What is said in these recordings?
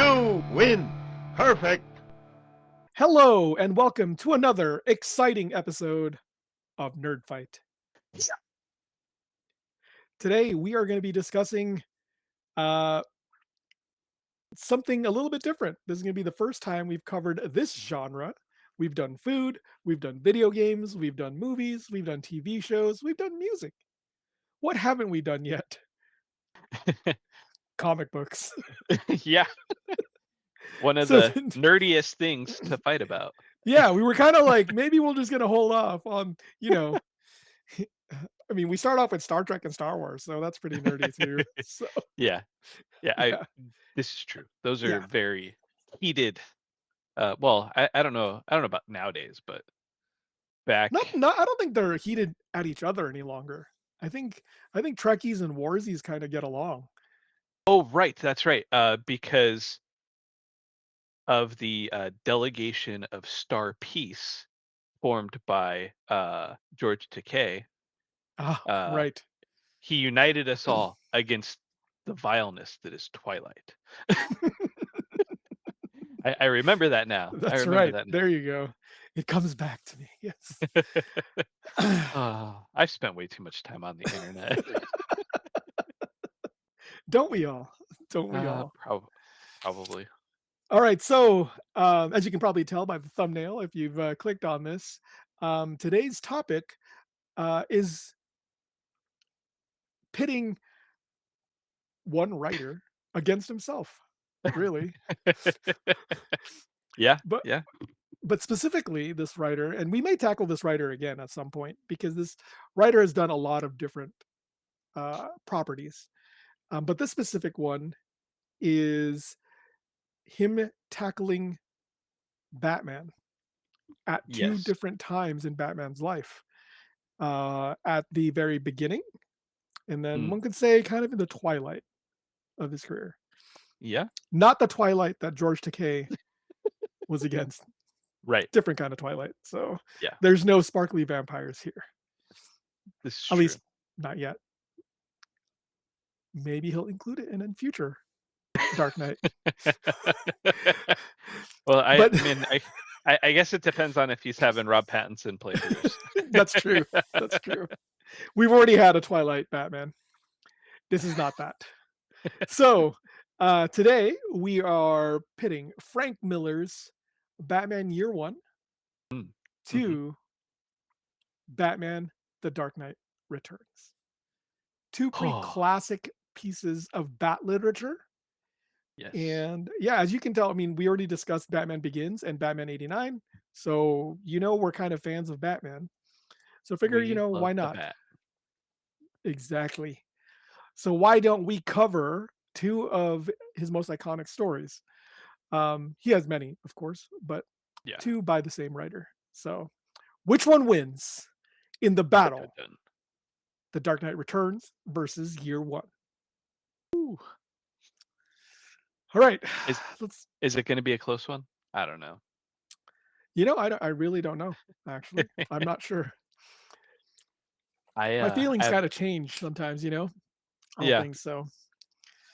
You win. Perfect. Hello and welcome to another exciting episode of Nerd Fight. Today we are going to be discussing uh, something a little bit different. This is going to be the first time we've covered this genre. We've done food, we've done video games, we've done movies, we've done TV shows, we've done music. What haven't we done yet? Comic books. Yeah, one of So the nerdiest things to fight about. yeah, we were kind of like, maybe we're just going to hold off on, I mean, we start off with Star Trek and Star Wars, so that's pretty nerdy too. So Yeah, yeah. yeah, This is true. Those are yeah. very heated. Well, I don't know. I don't know about nowadays, but back. Not I don't think they're heated at each other any longer. I think Trekkies and Warsies kind of get along. Oh, right. That's right. Because of the delegation of Star Peace formed by George Takei. Ah, Uh, right. he united us all against the vileness that is Twilight. I remember that now. I That's remember right. that now. There you go. It comes back to me. Yes. I've spent way too much time on the internet. Don't we all? Don't we all? Probably. All right. So, as you can probably tell by the thumbnail, if you've clicked on this, today's topic is pitting one writer against himself. Really, Yeah, but yeah. but specifically this writer, and we may tackle this writer again at some point because this writer has done a lot of different properties. But this specific one is him tackling Batman at two Yes. different times in Batman's life. At the very beginning, and then Mm, one could say kind of in the twilight of his career. yeah, Not the twilight that George Takei was against. right. Different kind of twilight. So Yeah, there's no sparkly vampires here. this is At true. least not yet. Maybe he'll include it in a future Dark Knight. Well, I But mean, I guess it depends on if he's having Rob Pattinson play Bruce. that's true. That's true. We've already had a Twilight Batman. This is not that. So today we are pitting Frank Miller's Batman Year One Mm, mhm. to Batman The Dark Knight Returns. Two pretty Oh, classic pieces of bat literature. yes. And yeah, as you can tell, I mean, we already discussed Batman Begins and Batman 89. So, we're kind of fans of Batman. So figure, We love why the not? bat. Exactly. So why don't we cover two of his most iconic stories? He has many, of course, but Yeah. two by the same writer. So which one wins in the Dun, dun, battle? dun. The Dark Knight Returns versus Year One. Ooh. All right, Is let's. is it going to be a close one? I don't know. I really don't know. Actually, I'm not sure. I My uh, I feelings have kind of change sometimes, on yeah, things. So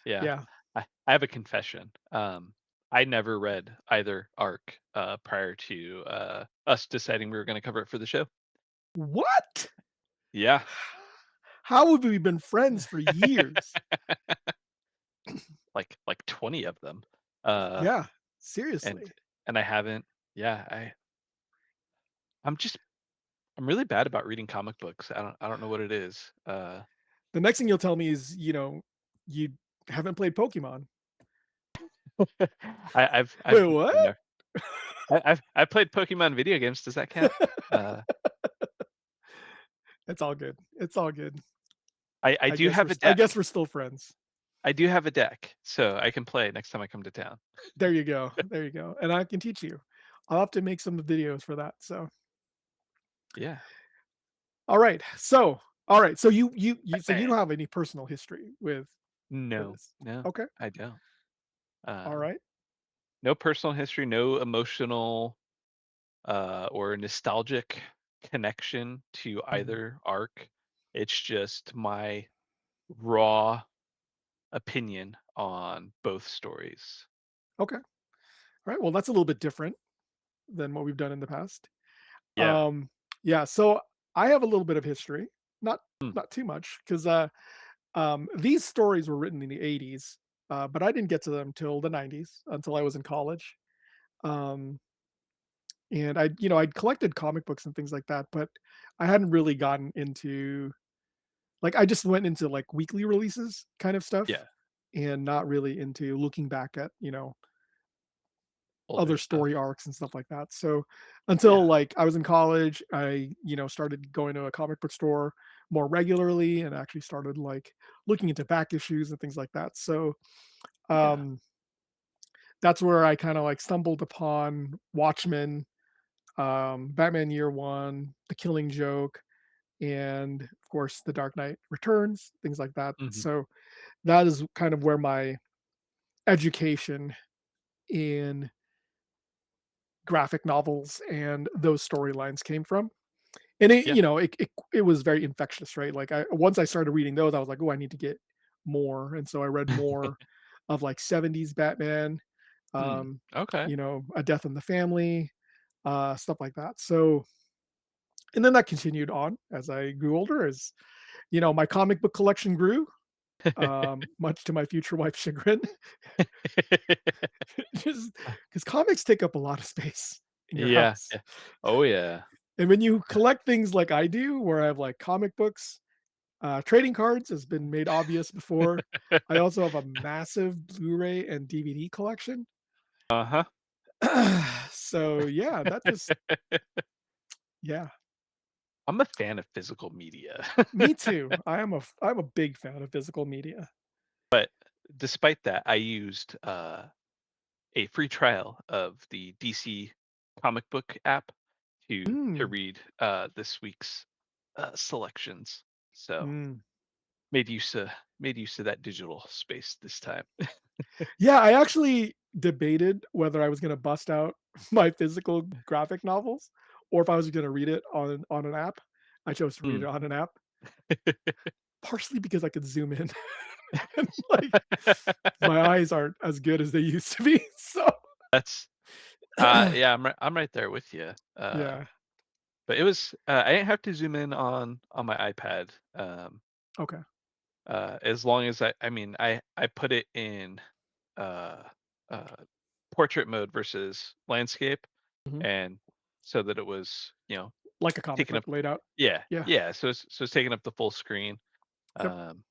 yeah. yeah. I have a confession. I never read either arc prior to us deciding we were going to cover it for the show. What? Yeah. How have we been friends for years? Like 20 of them. Uh Yeah, and seriously. and I haven't. Yeah, I'm just I'm really bad about reading comic books. I don't know what it is. The next thing you'll tell me is, you haven't played Pokemon. I've Wait, what? never, I've played Pokemon video games. Does that count? Uh It's all good. It's all good. I I do guess we're have a I guess deck. we're still friends. I do have a deck, so I can play next time I come to town. There you go. There you go. And I can teach you. I'll have to make some videos for that. So, Yeah. all right. So, all right. So you Man. don't have any personal history with No, this. no, Okay. I don't. All Um, right. no personal history, no emotional or nostalgic connection to Mhm. either arc. It's just my raw opinion on both stories. Okay. All right. Well, that's a little bit different than what we've done in the past. Yeah. Yeah. So I have a little bit of history, not Hmm. not too much, because these stories were written in the '80s, but I didn't get to them till the '90s, until I was in college. Um, and I'd collected comic books and things like that, but I hadn't really gotten into, like, I just went into like weekly releases kind of stuff, Yeah. and not really into looking back at Older other stuff. story arcs and stuff like that. So until Yeah. like I was in college, I started going to a comic book store more regularly, and actually started like looking into back issues and things like that. So Yeah. um that's where I kind of like stumbled upon Watchmen, Batman Year One, The Killing Joke, and of course The Dark Knight Returns, things like that. Hmm. So that is kind of where my education in graphic novels and those storylines came from. And Yeah. it was very infectious, right? Like, I once I started reading those, I was like, "Oh, I need to get more," and so I read more of, like, '70s Batman, Hmm. um, Okay. A Death in the Family, stuff like that. So and then that continued on as I grew older, as, my comic book collection grew, much to my future wife's chagrin. Just because comics take up a lot of space in your Yeah. house. Yeah. Oh yeah. And when you collect things like I do, where I have, like, comic books, trading cards has been made obvious before. I also have a massive Blu-ray and DVD collection. Uh-huh. So, yeah, that just yeah. I'm a fan of physical media. Me too. I'm a big fan of physical media. But despite that, I used a free trial of the DC comic book app to Mm, read this week's selections. So mm. made use of made use of that digital space this time. Yeah, I actually debated whether I was gonna bust out my physical graphic novels, or if I was gonna read it on an app. I chose to read Hmm. it on an app, partially because I could zoom in. And, like, my eyes aren't as good as they used to be, so That's yeah, I'm right there with you. yeah, But it was I didn't have to zoom in on my iPad. okay. As long as I mean I put it in uh, uh, portrait mode versus landscape, Mhm. and so that it was Like a comic taking book up, laid out. yeah, Yeah. yeah, so it's taking up the full screen. Yep. um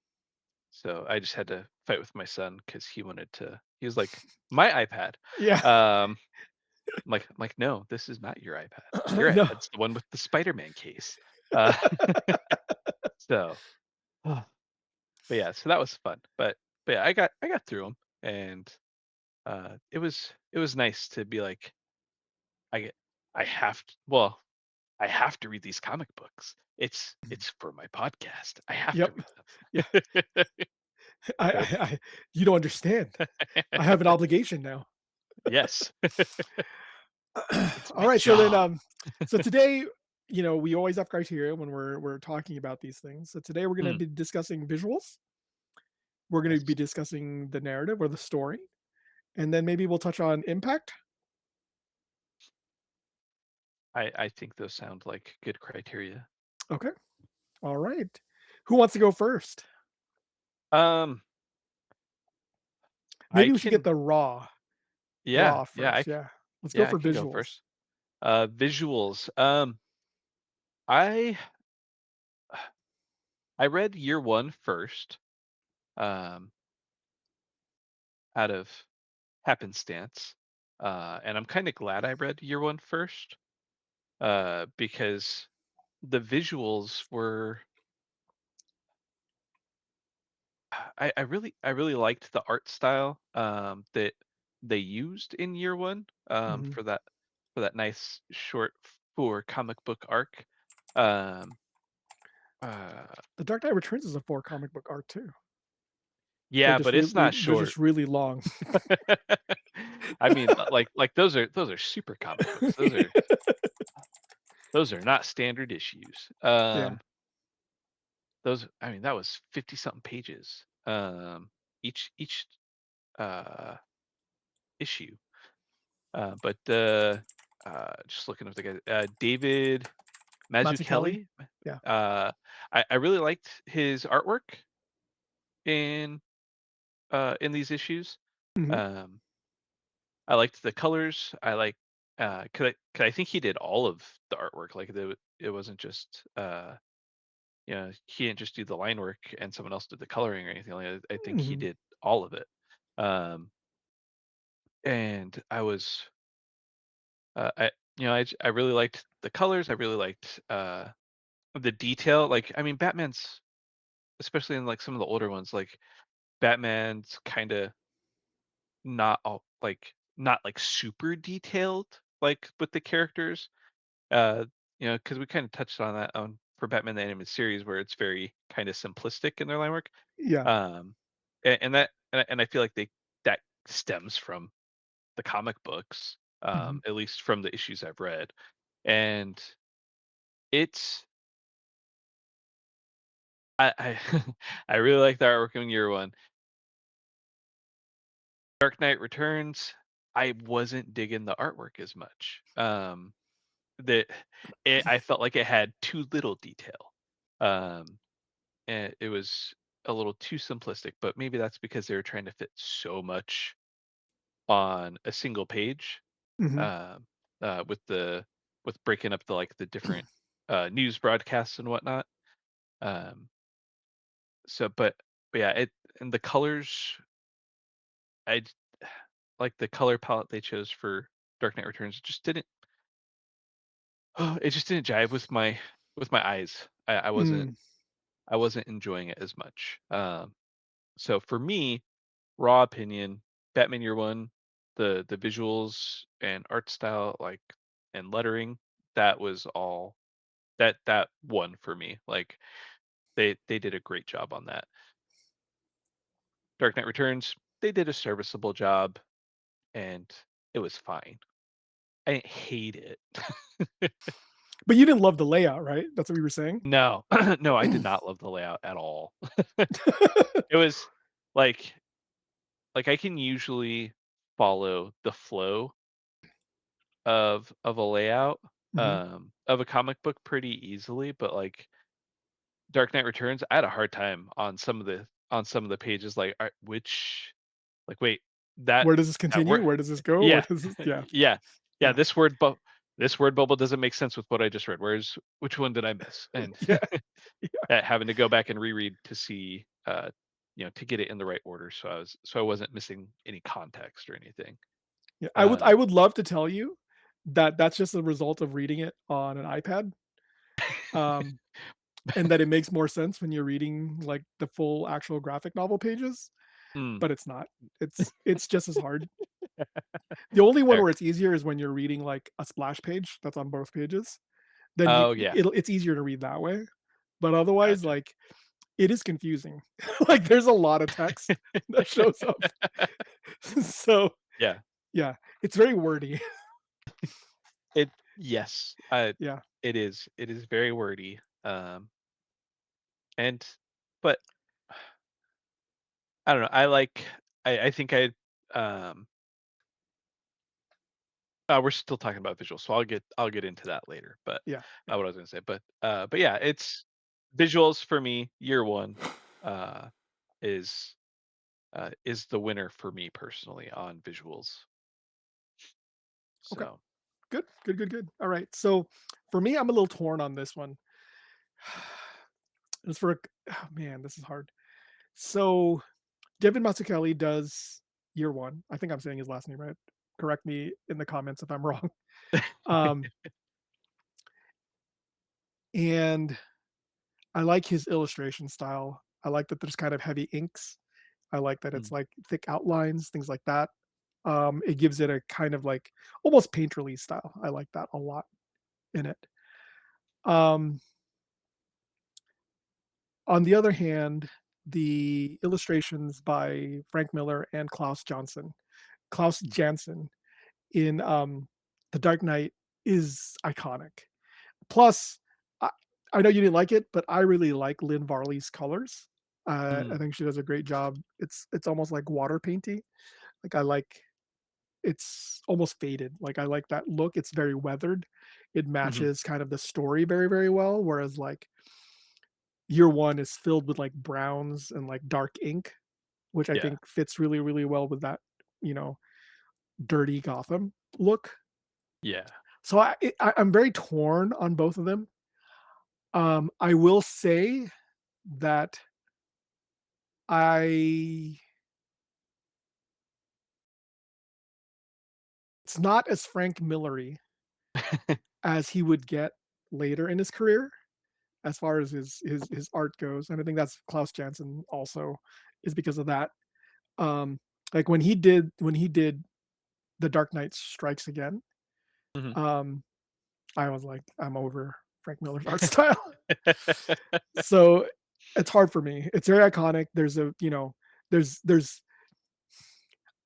so I just had to fight with my son because he was like, my iPad. Yeah. um I'm like, no, this is not your iPad. Your No. iPad's the one with the Spider-Man case. uh so but yeah, so that was fun. But yeah, I got through them. And it was nice to be like, I get I have to, well, I have to read these comic books. It's for my podcast. I have to Yep. read Yeah. them. I I So, I you don't understand. I have an obligation now. yes, it's my Alright, so then, job. so today, we always have criteria when we're talking about these things. So today we're gonna Mm, be discussing visuals. We're gonna be yes, discussing the narrative or the story, and then maybe we'll touch on impact. I think those sound like good criteria. Okay. Alright. Who wants to go first? Um, I Maybe we should get can, the raw yeah, first, yeah. Let's go yeah, I for can go visuals. first. Visuals. I I read year one first. Um, out of happenstance. And I'm kind of glad I read year one first, because the visuals were, I really liked the art style that they used in year one, Mhm. for that nice short for comic book arc. Um, uh, The Dark Knight Returns is a 4 comic book arc too. yeah, but it's not They're short. just really long. I mean, like those are super comic books. Those are not standard issues. Yeah. Those, I mean, that was 50 something pages. Each uh issue. But just looking up the guy, David Mazzucchelli? Mazzucchelli. Yeah. I really liked his artwork in these issues. Mhm. Um, I liked the colors. I like cause I think he did all of the artwork. Like it wasn't just he didn't just do the line work and someone else did the coloring or anything like that. I think he Mhm. did all of it. Um, and I was I I really liked the colors. I really liked the detail. Like I mean, Batman's especially in like some of the older ones, like Batman's kind of not like super detailed like with the characters. Uh, because we kind of touched on that on for Batman the Animated Series, where it's very kind of simplistic in their line work. Yeah. Um, and I feel like that stems from the comic books, Mhm. at least from the issues I've read, and it's I I really like the artwork in year one. Dark Knight Returns, I wasn't digging the artwork as much. That I felt like it had too little detail. Um, and it was a little too simplistic, but maybe that's because they were trying to fit so much on a single page. Mhm. Um, with breaking up the different news broadcasts and whatnot. Um, but yeah, it and the colors, I j- like the color palette they chose for Dark Knight Returns just didn't. It just didn't jive with my eyes. Mm. I wasn't enjoying it as much. So for me, raw opinion, Batman Year One, the visuals and art style, like and lettering, that was all that won for me. Like they did a great job on that. Dark Knight Returns, they did a serviceable job, and it was fine. I didn't hate it. But you didn't love the layout, right? That's what you were saying? No, no, I did not love the layout at all. It was like I can usually follow the flow of a layout Mhm. of a comic book pretty easily, but like Dark Knight Returns, I had a hard time on some of the pages. Like, which like wait that Where does this that continue? word, Where does this go? Where yeah, does this yeah, yeah, yeah. yeah, This word bubble doesn't make sense with what I just read. Where's which one did I miss? And yeah, yeah, having to go back and reread to see to get it in the right order, so I wasn't missing any context or anything. yeah. I Um, would love to tell you that that's just a result of reading it on an iPad, um, and that it makes more sense when you're reading, like, the full actual graphic novel pages, mm, but it's not. It's just as hard. The only one fair. where it's easier is when you're reading, like, a splash page that's on both pages. Then Oh yeah, it's easier to read that way, but otherwise, gotcha. like, it is confusing. Like, there's a lot of text that shows up. So, Yeah, yeah, it's very wordy. it yes, Yeah. it is very wordy. And but I don't know. I think um we're still talking about visuals, so I'll get into that later. But Yeah, yeah. what I was gonna say, but yeah, it's visuals for me. Year one uh, is is the winner for me personally on visuals. Okay. So Good, good, good, good. Alright, so, for me, I'm a little torn on this one. It's for a oh, man, this is hard. So, Devin Mazzucchelli does Year One. I think I'm saying his last name right. Correct me in the comments if I'm wrong. Um, and I like his illustration style. I like that there's kind of heavy inks. I like that it's, mm, like, thick outlines, things like that. It gives it a kind of, like, almost painterly style. I like that a lot in it. Um, on the other hand, the illustrations by Frank Miller and Klaus Janson in, The Dark Knight is iconic. Plus, I I know you didn't like it, but I really like Lynn Varley's colors. I mm, think she does a great job. It's almost like water painty. Like, I like it's almost faded. Like, I like that look. It's very weathered. It Mhm. matches kind of the story very, very well, whereas, like, year 1 is filled with, like, browns and, like, dark ink, which I Yeah. think fits really, really well with that, you know, dirty Gotham look. Yeah. So I'm very torn on both of them. I will say that I it's not as Frank Millery as he would get later in his career, as far as his art goes, and I think that's Klaus Janson also is because of that. Um, like, when he did The Dark Knight Strikes Again, Mhm. um, I was like, "I'm over Frank Miller's art style." So, it's hard for me. It's very iconic. There's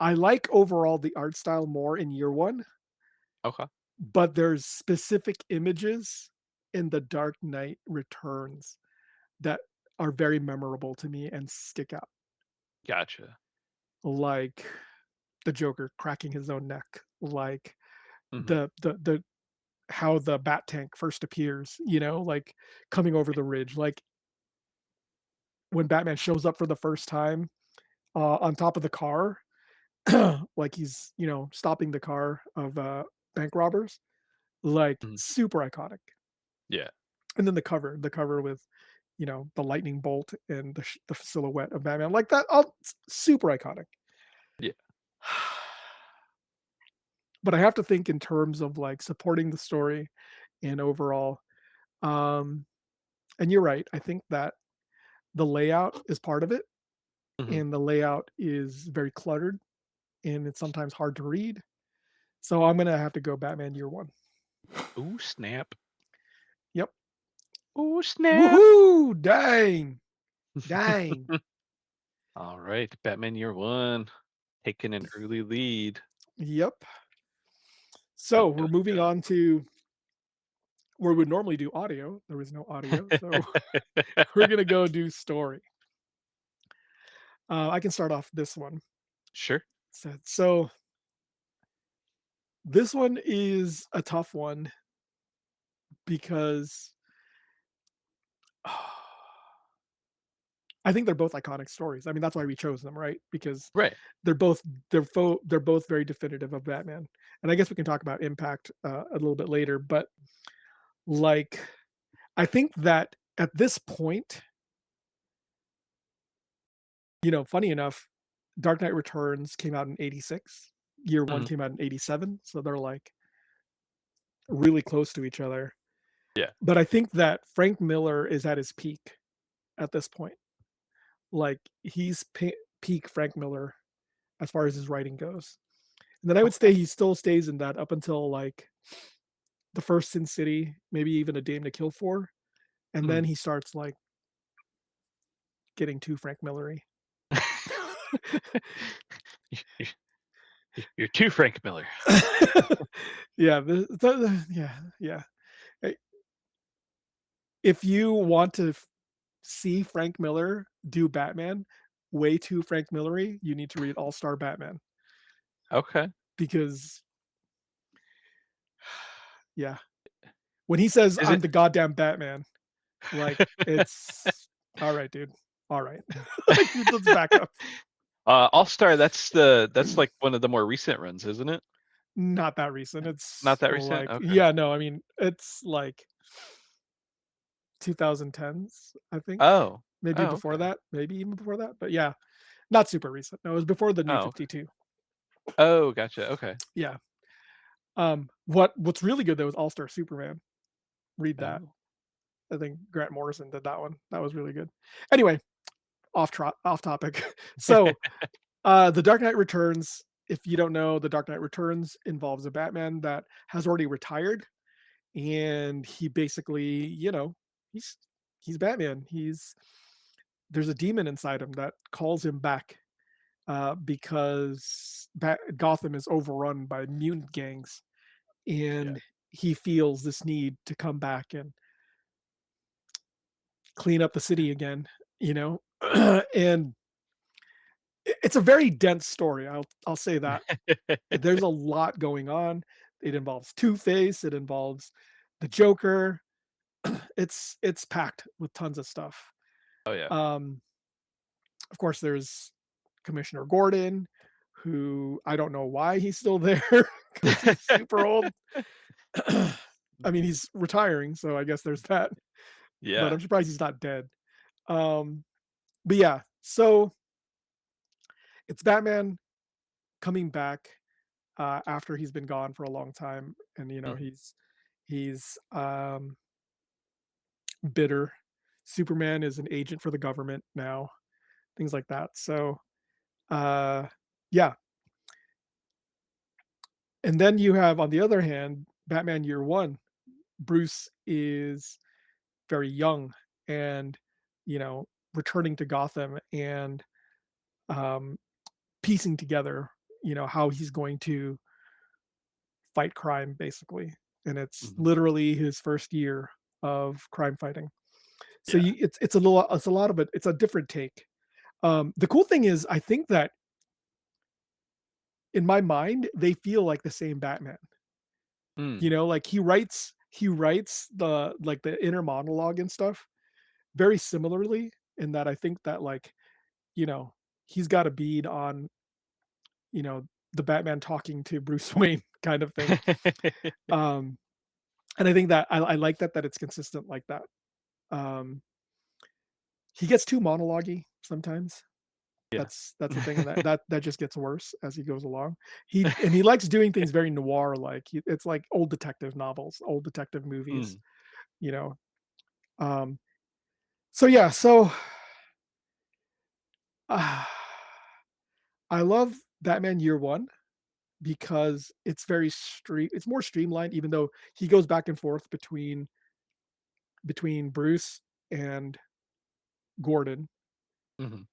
I like overall the art style more in year 1, Okay. but there's specific images in The Dark Knight Returns that are very memorable to me and stick out, Gotcha. like the Joker cracking his own neck, like Mhm. the how the Bat Tank first appears, like coming over the ridge, like when Batman shows up for the first time, on top of the car, like he's, stopping the car of, bank robbers, like, Mhm. super iconic. Yeah. And then the cover with, the lightning bolt and the silhouette of Batman, like that, all super iconic. Yeah. But I have to think in terms of, like, supporting the story and overall, um, and you're right, I think that the layout is part of it, Mhm. and the layout is very cluttered, and it's sometimes hard to read. So I'm gonna have to go Batman Year One. Ooh, snap. Yep. Ooh, snap. Woohoo! Dang. Dang. All right, Batman Year One taking an early lead. Yep. Dun, So we're dun, moving dun. on to where we would normally do audio. There was no audio, so we're gonna go do story. I can start off this one. Sure. So this one is a tough one because I think they're both iconic stories. I mean, that's why we chose them, right? Because Right. they're both they're both very definitive of Batman. And I guess we can talk about impact a little bit later, but like I think that at this point, funny enough, Dark Knight Returns came out in 86. Year 1 Mhm. came out in 87, so they're like really close to each other. Yeah. But I think that Frank Miller is at his peak at this point. Like he's peak Frank Miller as far as his writing goes. And then I would Okay. say he still stays in that up until like the first Sin City, maybe even A Dame to Kill For, and then Mhm. he starts like getting too Frank Millery. You're too Frank Miller. Yeah, yeah, yeah. Eh, If you want to see Frank Miller do Batman way too Frank Millery, you need to read All Star Batman Okay. because yeah, when he says Is I'm it? the goddamn Batman, like it's all right, dude. All right, like let's back up. All Star. That's like one of the more recent runs, isn't it? Not that recent. Not It's that recent. like Okay. yeah, no, I mean it's like 2010s, I think. Oh. Maybe Oh. before Okay. that, maybe even before that, but yeah, not super recent. No, it was before the New Oh. Okay. 52. Oh, gotcha. Okay. Yeah. What's really good though is All Star Superman. Read that. Oh. I think Grant Morrison did that one. That was really good. Anyway, off topic. So, The Dark Knight Returns, if you don't know, The Dark Knight Returns involves a Batman that has already retired, and he basically, he's he's Batman. There's a demon inside him that calls him back, because Gotham is overrun by mutant gangs, Yeah. and he feels this need to come back and clean up the city again, and It's a very dense story. I'll say that. There's a lot going on. It involves Two-Face, it involves the Joker. It's packed with tons of stuff. Oh yeah. Um, of course, there's Commissioner Gordon, who I don't know why he's still there because he's super old. I mean, he's retiring, so I guess there's that, but Yeah. I'm surprised he's not dead. Um, but yeah, so it's Batman coming back after he's been gone for a long time, and Mhm. he's bitter. Superman is an agent for the government now, things like that. So uh, yeah, and then you have on the other hand, Batman Year One. Bruce is very young and you know returning to Gotham and um, piecing together how he's going to fight crime basically, and it's Mhm. literally his first year of crime fighting. So Yeah. it's a lot of it. It's a different take. The cool thing is, I think that in my mind, they feel like the same Batman. Mm. Like he writes the inner monologue and stuff very similarly. In that, I think that you know he's got a bead on you know the Batman talking to Bruce Wayne kind of thing. Um, and I think that I like that it's consistent like that. Um, he gets too monologue sometimes. Yeah. That's the thing, and that just gets worse as he goes along. He likes doing things very noir like. It's like old detective novels, old detective movies, Mm. you know. Um, so yeah, so uh, I love Batman Year One because it's more streamlined, even though he goes back and forth between Bruce and Gordon. Mhm.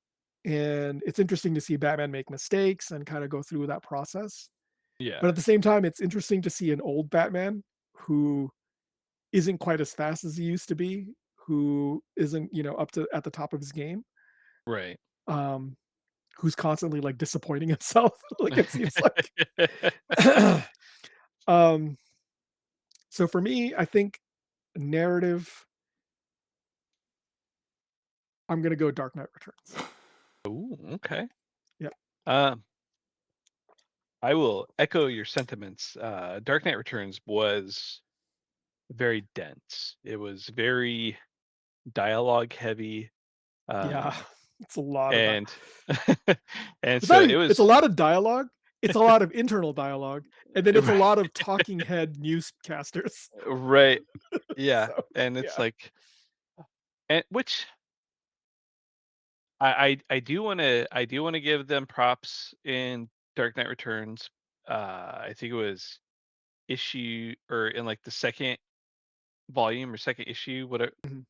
And it's interesting to see Batman make mistakes and kind of go through that process. But Yeah. at the same time, it's interesting to see an old Batman who isn't quite as fast as he used to be, who isn't, up to at the top of his game, Right. um, who's constantly like disappointing himself, like it seems like. um, so for me, I think narrative, I'm gonna go Dark Knight Returns. Ooh, okay. Yeah. Um, I will echo your sentiments. Dark Knight Returns was very dense. It was very dialogue heavy. Yeah. Um, It's a lot of that. and and It's so not it even it's a was lot of dialogue, it's a lot of internal dialogue, and then it's a right, lot of talking head newscasters. right. Yeah. So, And it's yeah. like, and which I do want to give them props in Dark Knight Returns. I think it was issue or in like the second volume or second issue, whatever. Mhm,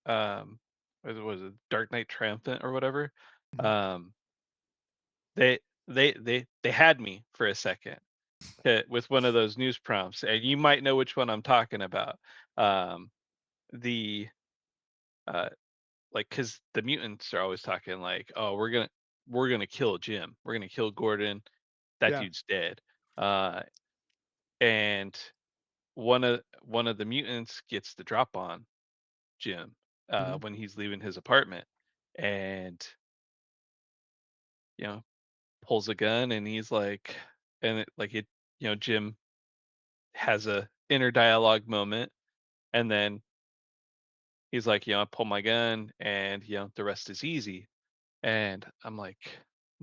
Um, was it Dark Knight Triumphant or whatever? mhm. Um, they had me for a second with one of those news prompts, and you might know which one I'm talking about. Um, the uh, like because the mutants are always talking like, oh, we're gonna kill Jim, we're gonna kill Gordon, that Yeah. dude's dead. Uh, and one of the mutants gets the drop on Jim Mhm, when he's leaving his apartment, and you know pulls a gun, and he's like, and Jim has a inner dialogue moment, and then he's like, I pull my gun, and the rest is easy. And I'm like,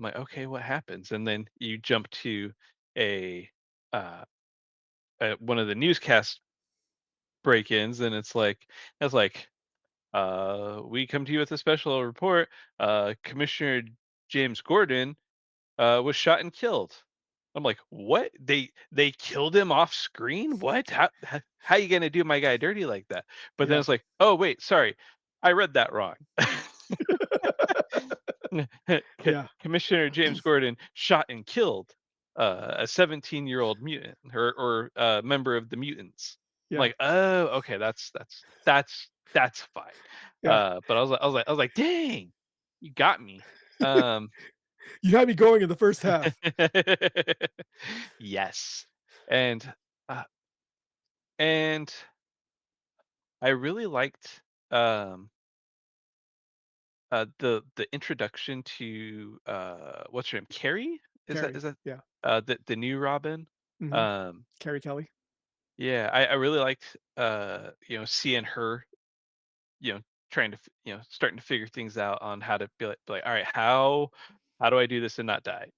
okay, what happens? And then you jump to a uh, one of the newscast break-ins, and it's like, we come to you with a special report. Commissioner James Gordon was shot and killed. I'm like, what? They killed him off screen? What? How you gonna do my guy dirty like that? But then yeah. it's like, oh wait, sorry, I read that wrong. Yeah, Commissioner James Gordon shot and killed a 17-year-old mutant or member of the mutants. I'm yeah, like, oh, okay, that's fine. yeah. But I was like, dang, you got me. Um, You had me going in the first half. Yes. And uh, and I really liked um the introduction to what's her name? Carrie? Carrie, is that yeah. the new Robin? Mhm. Um Carrie Kelly. yeah, I really liked seeing her, you know, trying to starting to figure things out on how to be like, all right, how do I do this and not die?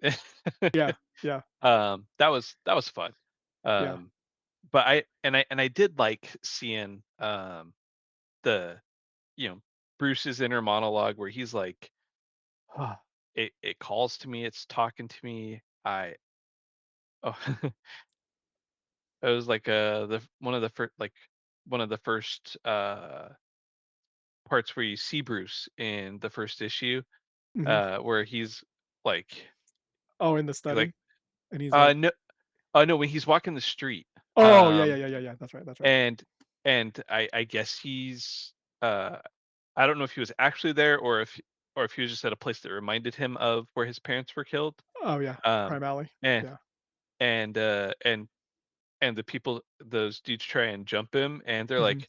Yeah, yeah, That was fun. yeah. Um but I did like seeing the Bruce's inner monologue where he's like, "Ah, it calls to me, it's talking to me. Oh, it was like the one of the first parts where you see Bruce in the first issue, Mhm. where like Oh, in the he's like study? And he's like, no, no, when he's walking the street, "Oh, yeah, yeah, um yeah, yeah, yeah. That's right, that's right." and I guess he's I don't know if he was actually there or if he was just at a place that reminded him of where his parents were killed. Oh, yeah. Um Crime Alley. and Yeah. and uh and and the people those dudes try and jump him and they're Mhm.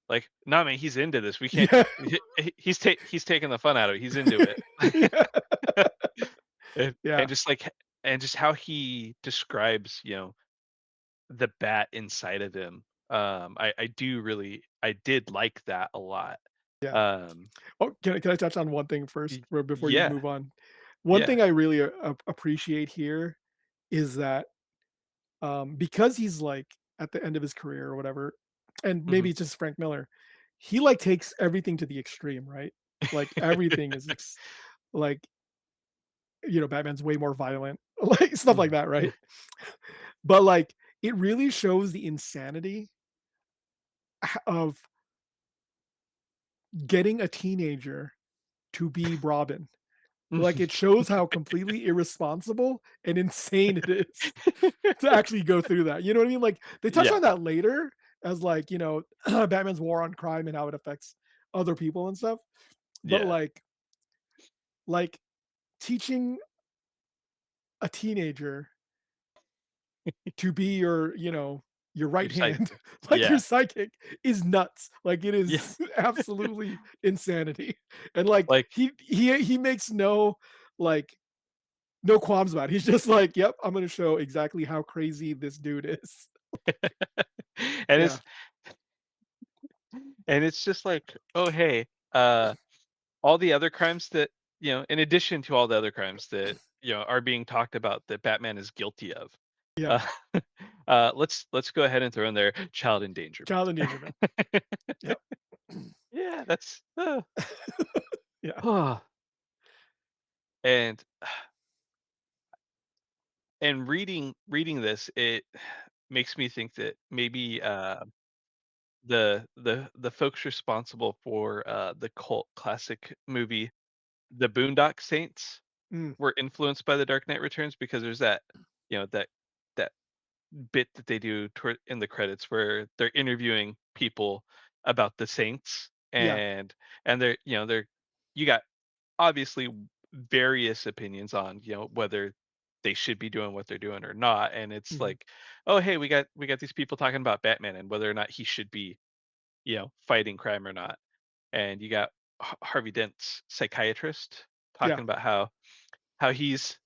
like, "Nah, man, he's into this. We can't Yeah. he's taking the fun out of it. He's into it." Yeah. And Yeah, just and just how he describes, the bat inside of him. I did like that a lot. yeah. Um, Oh, can I touch on one thing first before you yeah, move on? One yeah. thing I really appreciate here is that, because he's, like, at the end of his career or whatever, and Mhm. maybe it's just Frank Miller, he, like, takes everything to the extreme, right? Like, everything is like, Batman's way more violent, like, stuff like Mhm. that, right? But, like, it really shows the insanity of getting a teenager to be Robin. Like, it shows how completely irresponsible and insane it is to actually go through that, you know what I mean? Like, they touch Yeah, on that later as, like, Batman's war on crime and how it affects other people and stuff, but, yeah. like, teaching a teenager to be your Your right side. hand, like your Yeah, psychic, is nuts. Like, it yeah. is absolutely insanity, and, like, Like, he makes like, no qualms about it. He's just like, "Yep, I'm gonna show exactly how crazy this dude is." and Yeah, it's just like, oh hey, uh, all the other crimes that in addition to all the other crimes that are being talked about that Batman is guilty of. yeah. Uh, let's go ahead and throw in there child endangerment. Child endangerment. Yep. Yeah, that's Yeah, and reading this, it makes me think that maybe the folks responsible for the cult classic movie The Boondock Saints mm, were influenced by The Dark Knight Returns because there's that bit that they do toward in the credits where they're interviewing people about the Saints yeah, and they're you got obviously various opinions on whether they should be doing what they're doing or not, and it's mhm, like, oh hey, we got these people talking about Batman and whether or not he should be fighting crime or not, and you got Harvey Dent's psychiatrist yeah, talking about how he's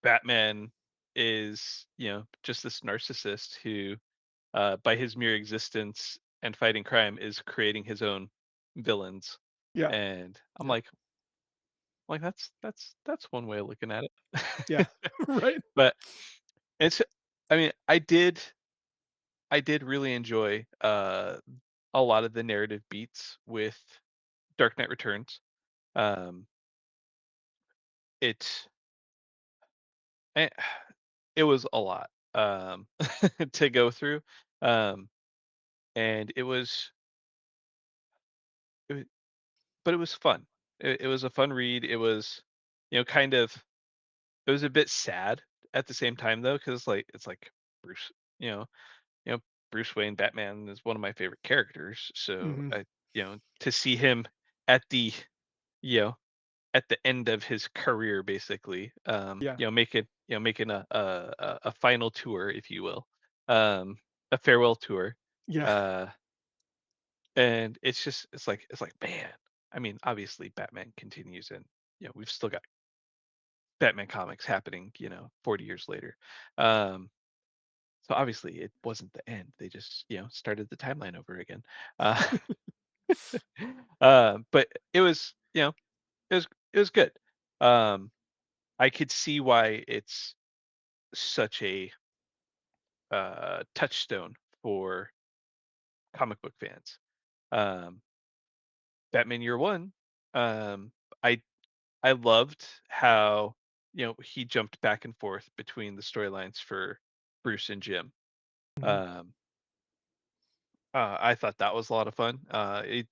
Batman is just this narcissist who by his mere existence and fighting crime is creating his own villains, yeah, and I'm yeah, like that's one way of looking at yeah, it. right? But it's I mean I did really enjoy a lot of the narrative beats with Dark Knight Returns. um it eh, it was a lot to go through, um and it was but it was fun. It was a fun read. It was kind of it was a bit sad at the same time though, because it's like Bruce, you know you know Bruce Wayne Batman is one of my favorite characters, so Mhm, I to see him at the you know at the end of his career, basically. Yeah. Making a final tour, if you will, um, a farewell tour. Yeah. Uh, and it's like, man. I mean, obviously, Batman continues, and we've still got Batman comics happening. 40 years later. Um, so obviously, it wasn't the end. They just started the timeline over again. Uh, but it was good. Um, I could see why it's such a touchstone for comic book fans. Um, Batman Year One, um, I I loved how he jumped back and forth between the storylines for Bruce and Jim. Mhm. Um, I thought that was a lot of fun.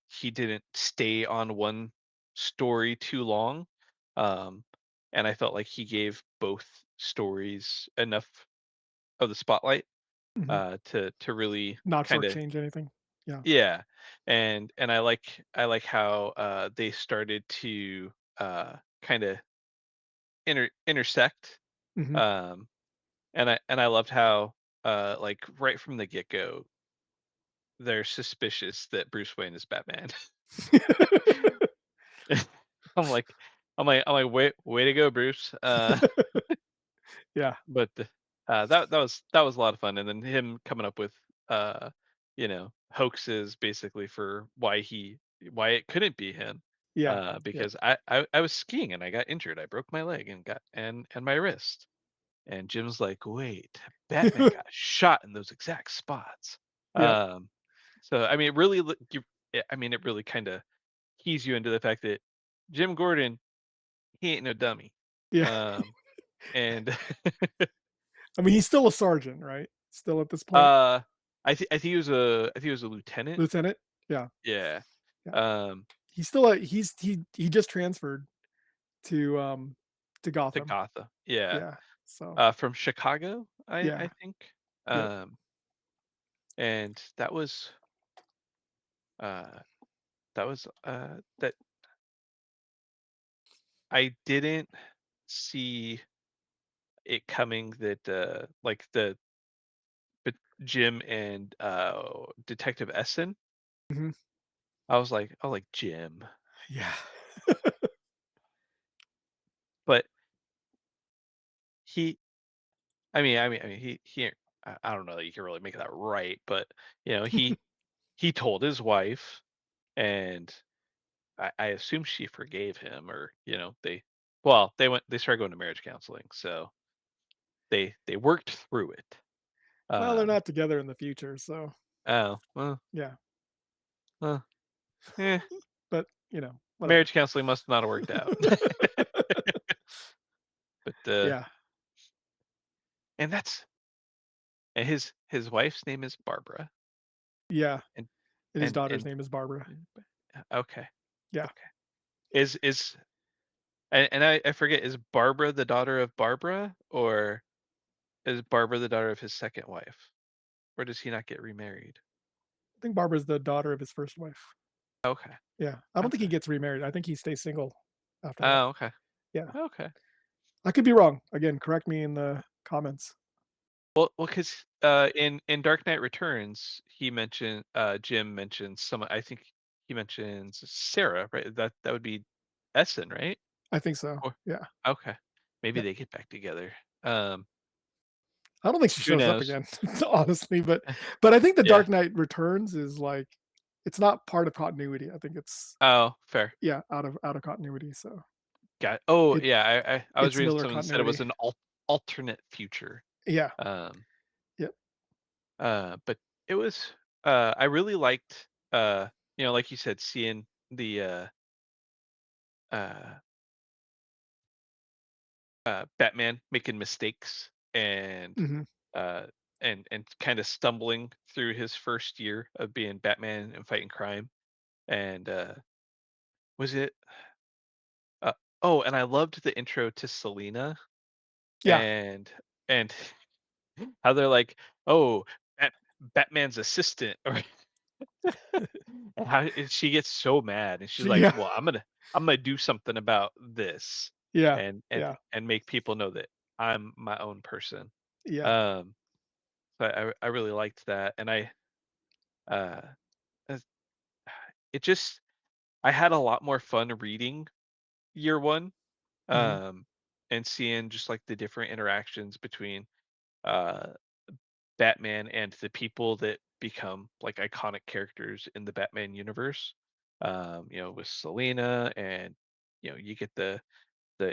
He didn't stay on one story too long, um, and I felt like he gave both stories enough of the spotlight Mhm. to really Not kind of. shortchange anything. Yeah. Yeah, and I like how they started to kind of intersect, Mhm. um, and I loved how like right from the get go they're suspicious that Bruce Wayne is Batman. I'm like I'm like way to go, Bruce. Yeah. But that was a lot of fun, and then him coming up with hoaxes basically for why it couldn't be him, Yeah. Yeah. because I was skiing and I got injured. I broke my leg and my wrist, and Jim's like, wait, Batman got shot in those exact spots. Yep. Um, so I mean, it really I mean, it really kind of keys you into the fact that Jim Gordon, he ain't no dummy. Yeah. Um, and I mean, he's still a sergeant, right? Still at this point? Uh, I think he was a lieutenant. Lieutenant? Yeah. Yeah. Yeah. Um, He's still a he just transferred to to Gotham. Gotham. Yeah. Yeah. So, From Chicago, I yeah. I think. Yep. Um, and uh that I didn't see it coming that like but Jim and Detective Essen. Mhm. I was like Jim, Yeah. but he I mean, he I don't know that you can really make that right, but he told his wife, and I assume she forgave him, or they started going to marriage counseling, so they worked through it. Well, they're Um, not together in the future, so oh well, yeah. uh, eh, But, whatever. marriage counseling must not have worked out. But Yeah. and that's and his wife's name is Barbara, Yeah. and And his daughter's and name is Barbara. okay, Yeah. okay. Is and I forget, is Barbara the daughter of Barbara, or is Barbara the daughter of his second wife? Or does he not get remarried? I think Barbara's the daughter of his first wife. Okay. Yeah. I don't think he Okay. gets remarried. I think he stays single after that. Oh, okay. Yeah. Okay. I could be wrong. Again, correct me in the comments. Because in Dark Knight Returns, Jim mentions I think he mentions Sarah, right? That would be Essen, right? I think so. Or Yeah. okay, maybe Yeah. they get back together. Um, I don't think she who shows up knows? again, honestly, but I think The Yeah. Dark Knight Returns is like it's not part of continuity. I think it's Oh, fair. yeah, out of continuity, so Got. Oh, it yeah. I was it's reading Miller someone said it was continuity. an alternate future. Yeah. Um, Yep. but it was I really liked like you said, seeing the uh Batman making mistakes, Mhm. uh and kind of stumbling through his first year of being Batman and fighting crime. And was it uh oh, and I loved the intro to Selena, Yeah. and and how they're like, oh, Batman's assistant, or And she gets so mad, and she's like, Yeah, "Well, I'm gonna do something about this, yeah, and yeah, make people know that I'm my own person." yeah. Um, but I really liked that, and uh, as- it just I had a lot more fun reading year one, Mhm, um, and seeing just like the different interactions between uh Batman and the people that become like iconic characters in the Batman universe. With Selena, and you get the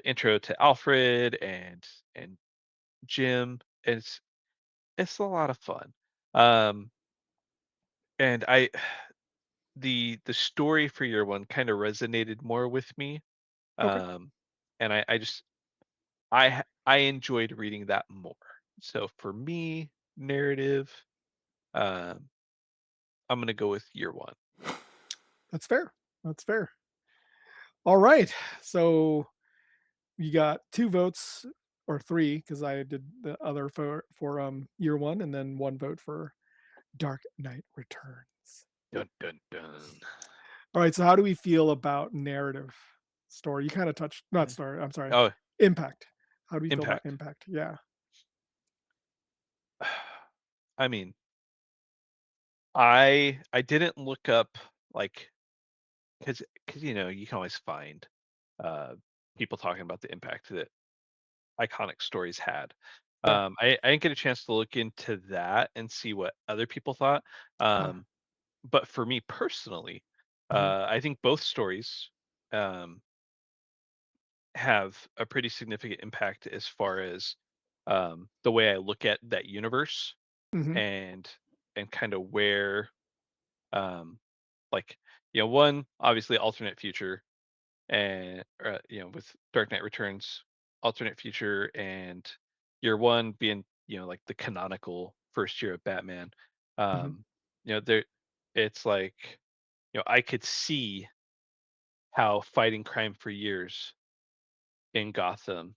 intro to Alfred and Jim. It's a lot of fun. Um, and I the story for year one kind of resonated more with me. okay. Um, and I enjoyed reading that more. So for me, narrative, um, I'm gonna go with year one. That's fair, that's fair. Alright, so you got 2 votes or 3 because I did the other for year 1 and then 1 vote for Dark Knight Returns. Dun dun dun. Alright, so how do we feel about narrative story? You kinda touched not Mm. story, I'm sorry, Oh, impact. How do we feel about impact. impact? Yeah. I mean, I didn't look up like because you can always find uh people talking about the impact that iconic stories had. Yeah. I didn't get a chance to look into that and see what other people thought. Ah, Um, but for me personally, mhm, I think both stories um have a pretty significant impact as far as the way I look at that universe, mhm, and kind of where um like one obviously alternate future, and with Dark Knight Returns, alternate future, and year one being like the canonical first year of Batman. mhm, There it's like I could see how fighting crime for years in Gotham,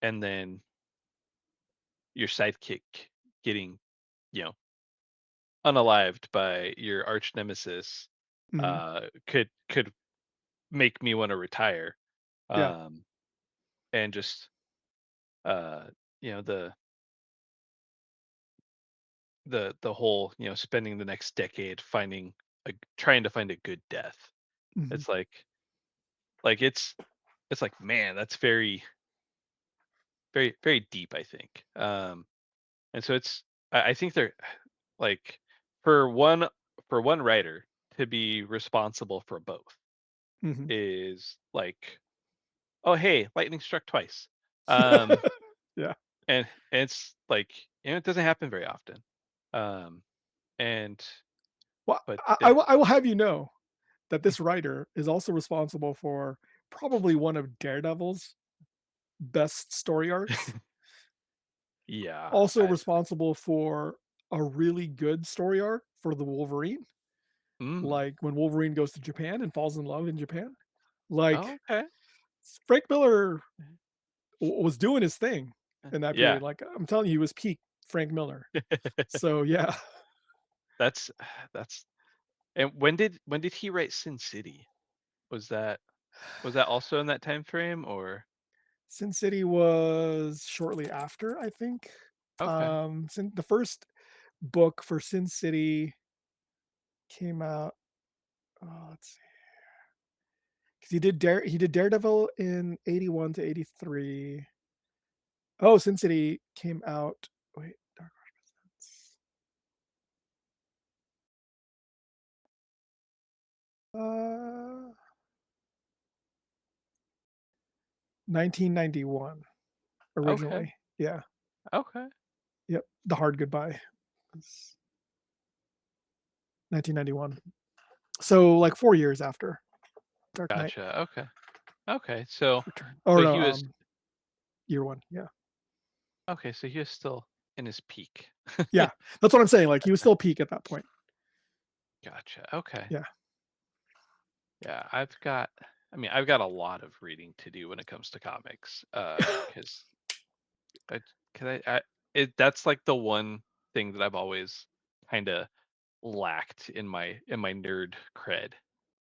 and then your sidekick getting you know unalived by your arch nemesis mhm. could make me want to retire. Yeah. um and just uh the the whole spending the next decade trying to find a good death. Mhm, It's like it's like, man, that's very very deep, I think. And so I think they're like, for one writer to be responsible for both mhm. is like, oh hey, lightning struck twice. um Yeah. and it's like, it doesn't happen very often. um and Well, but I will have you know that this writer is also responsible for probably one of Daredevil's best story arcs, yeah, also responsible for a really good story arc for the Wolverine, mm, like when Wolverine goes to Japan and falls in love in Japan. Like, oh, okay. Frank Miller was doing his thing in that Yeah. period. Like, I'm telling you, he was peak Frank Miller. So, yeah. that's that's and when did he write Sin City? Was that also in that time frame, or? Sin City was shortly after, I think. Okay. Sin the first book for Sin City came out, let's see, 'cause he did Daredevil in 81 to 83. Oh, Sin City came out wait, Dark Horse Presents, 1991 Okay. originally. Yeah. Okay. Yep. The Hard Goodbye was 1991. So, like, 4 years after Dark Knight Gotcha. Okay. Okay. So Return. so Or no, he was year 1, yeah. okay. So he was still in his peak. Yeah, that's what I'm saying, like, he was still peak at that point. Gotcha. Okay. Yeah. Yeah. I've got a lot of reading to do when it comes to comics. Because I, cause I that's like the one thing that I've always kind of lacked in my nerd cred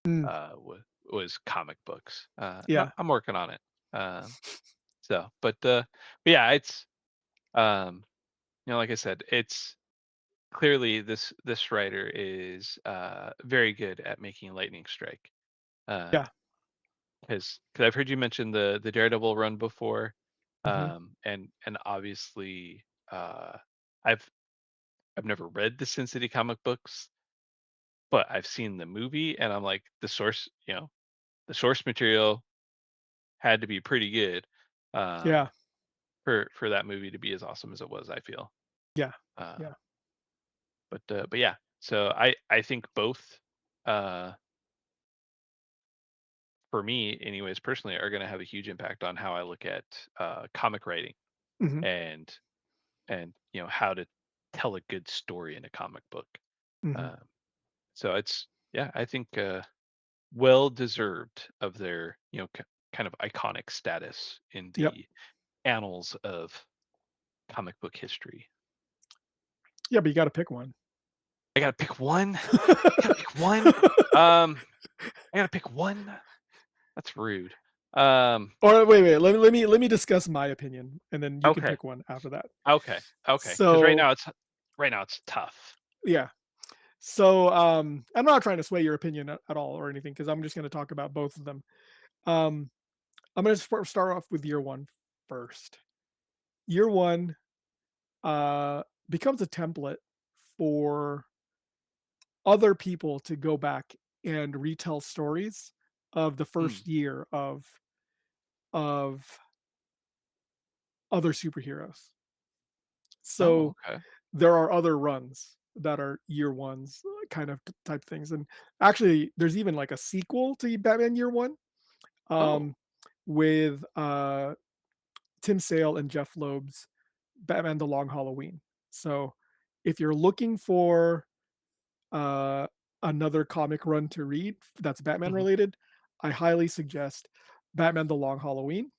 Mm, was comic books. And yeah. I'm working on it. Um, but yeah, it's um, like I said, it's clearly this writer is very good at making lightning strike. Uh, Yeah. because I've heard you mention the Daredevil run before, Mhm. and obviously uh, I've I've never read the Sin City comic books, but I've seen the movie, and I'm like the source material had to be pretty good um, Yeah. for that movie to be as awesome as it was. I feel, Yeah. uh, Yeah. but yeah, so I think both. Uh, for me, anyways, personally, are going to have a huge impact on how I look at comic writing Mhm. and how to tell a good story in a comic book. Mhm. Um, so it's yeah, I think well deserved of their kind of iconic status in Yep. the annals of comic book history. Yeah, but you gotta pick one. I gotta pick one. I gotta pick one. Um, I gotta pick one. That's rude. Um, Or wait, let me discuss my opinion, and then you can okay, pick one after that. okay. Because So, right now it's tough. yeah. So, I'm not trying to sway your opinion at all or anything, because I'm just gonna talk about both of them. Um, I'm gonna start off with year one first. Year one becomes a template for other people to go back and retell stories of the Mm. first year of other superheroes. Oh, So okay. there are other runs that are year ones kind of type things. And actually, there's even like a sequel to Batman Year One, Oh. um, with Tim Sale and Jeff Loeb's Batman: The Long Halloween. So if you're looking for uh, another comic run to read that's Batman Mhm. related, I highly suggest Batman: The Long Halloween.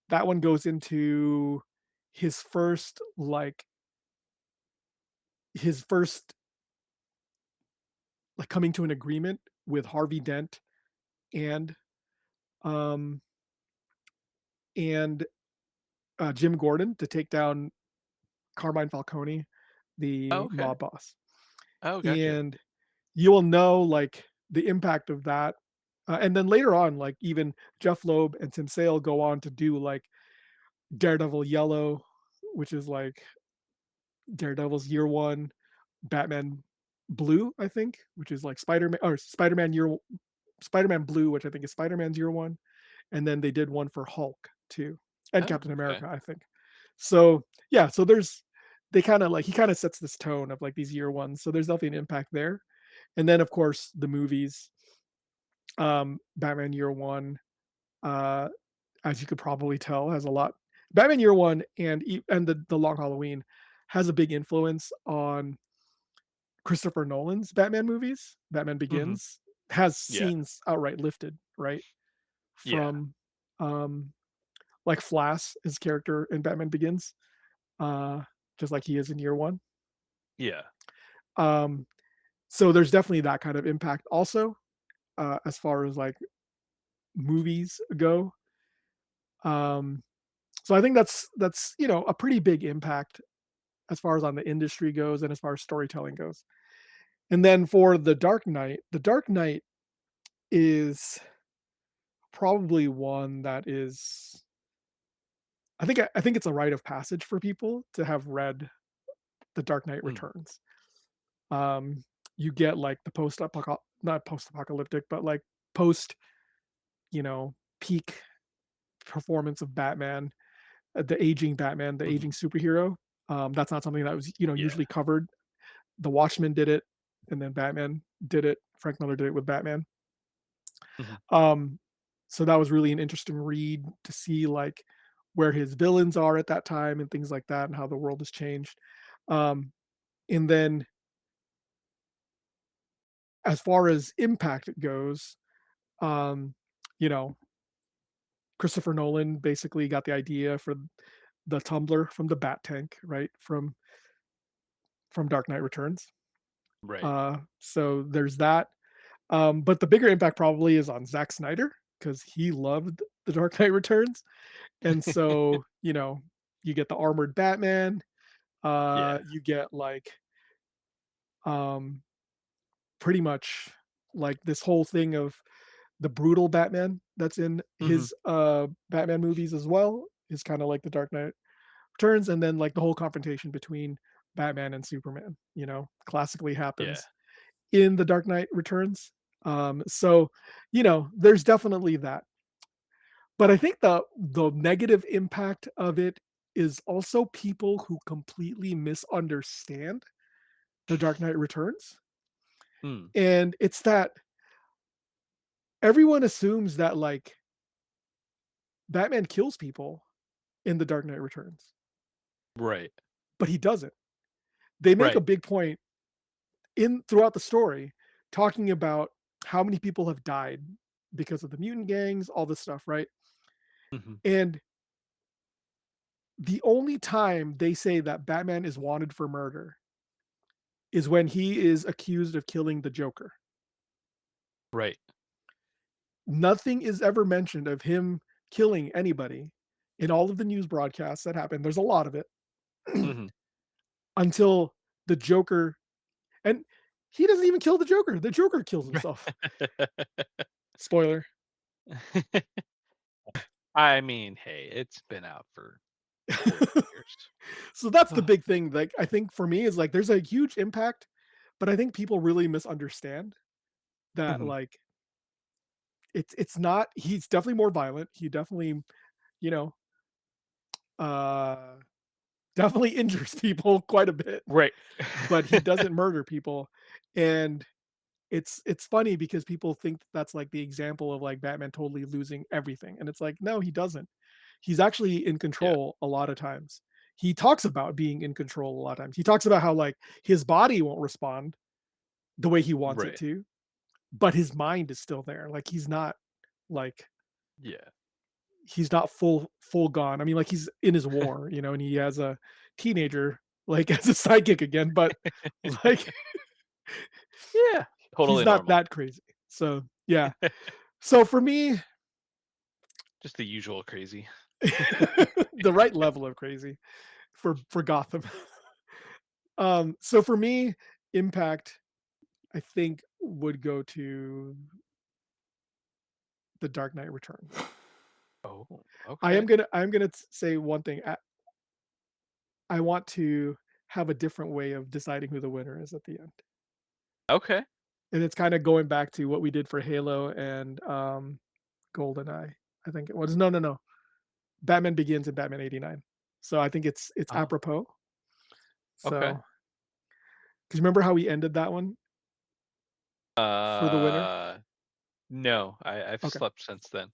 That one goes into his first his first coming to an agreement with Harvey Dent and um and Jim Gordon to take down Carmine Falcone, Oh, the okay. mob boss. Oh, gotcha. And you will know the impact of that. And then later on, like even Jeff Loeb and Tim Sale go on to do like Daredevil Yellow, which is like Daredevil's year one, Batman Blue, I think, which is like Spider-Man Blue, which I think is Spider-Man's year one, and then they did one for Hulk too, and Oh, Captain okay. America, I think. So yeah, so there's they kind of like he kind of sets this tone of like these year ones. So there's definitely an impact there. And then of course the movies, Batman Year One, uh, as you could probably tell, has a lot. Batman Year One and the Long Halloween has a big influence on Christopher Nolan's Batman movies. Batman Mhm. Begins has Yeah. scenes outright lifted, right? Yeah. From like Flash, his character in Batman Begins, uh, just like he is in Year One. Yeah. Um, so there's definitely that kind of impact also, as far as like movies go. Um, so I think that's a pretty big impact as far as on the industry goes and as far as storytelling goes. And then for The Dark Knight is probably one that is I think it's a rite of passage for people to have read The Dark Knight Mm. Returns. Um, you get like the not post-apocalyptic, but like post, peak performance of Batman, the aging Batman, the Mhm. aging superhero. That's not something that was, Yeah. usually covered. The Watchmen did it, and then Batman did it. Frank Miller did it with Batman. Mhm. Um, so that was really an interesting read to see like where his villains are at that time and things like that, and how the world has changed. Um, and then as far as impact goes, um, you know, Christopher Nolan basically got the idea for the tumbler from the Bat Tank, right? From Dark Knight Returns. Right. So there's that. But the bigger impact probably is on Zack Snyder because he loved The Dark Knight Returns, and so you get the armored Batman. Yeah. You get like um, pretty much like this whole thing of the brutal Batman that's in Mhm. his Batman movies as well is kind of like the Dark Knight Returns, and then like the whole confrontation between Batman and Superman, classically Yeah. happens in the Dark Knight Returns. So there's definitely that. But I think the negative impact of it is also people who completely misunderstand The Dark Knight Returns. Mm. And it's that everyone assumes that like Batman kills people in The Dark Knight Returns, Right. but he doesn't. They make a Right. big point in throughout the story talking about how many people have died because of the mutant gangs, all this stuff, right? Mhm. And the only time they say that Batman is wanted for murder is when he is accused of killing the Joker. Right. Nothing is ever mentioned of him killing anybody in all of the news broadcasts that happen. There's a lot of it Mhm. until the Joker, and he doesn't even kill the Joker. The Joker kills himself. Spoiler. I mean, hey, it's been out for 40 years. So that's the Ugh. big thing. Like I think for me is like there's a huge impact, but I think people really misunderstand that Mhm. like it's not he's definitely more violent. He definitely, you know, uh definitely injures people quite a bit, Right. but he doesn't murder people. And it's funny because people think that's like the example of like Batman totally losing everything. And it's like, no, he doesn't. He's actually in Yeah. control a lot of times. He talks about being in control a lot of times. He talks about how like his body won't respond the way he wants it Right. to, but his mind is still there. Like like Yeah. he's not full gone. I mean, like he's in his war, and he has a teenager like as a sidekick again, but like Yeah. he's Totally not normal. that crazy. So yeah. So for me, Just the usual crazy. the right level of crazy for Gotham. So for me, impact I think would go to The Dark Knight Returns. Oh, okay. I'm gonna say one thing. I want to have a different way of deciding who the winner is at the end. Okay. And it's kind of going back to what we did for Halo and GoldenEye. I think it was no. Batman Begins and Batman 89. So I think it's Oh, apropos. okay. So, because remember how we ended that one for the winner? Uh, no, I've Okay. slept since then.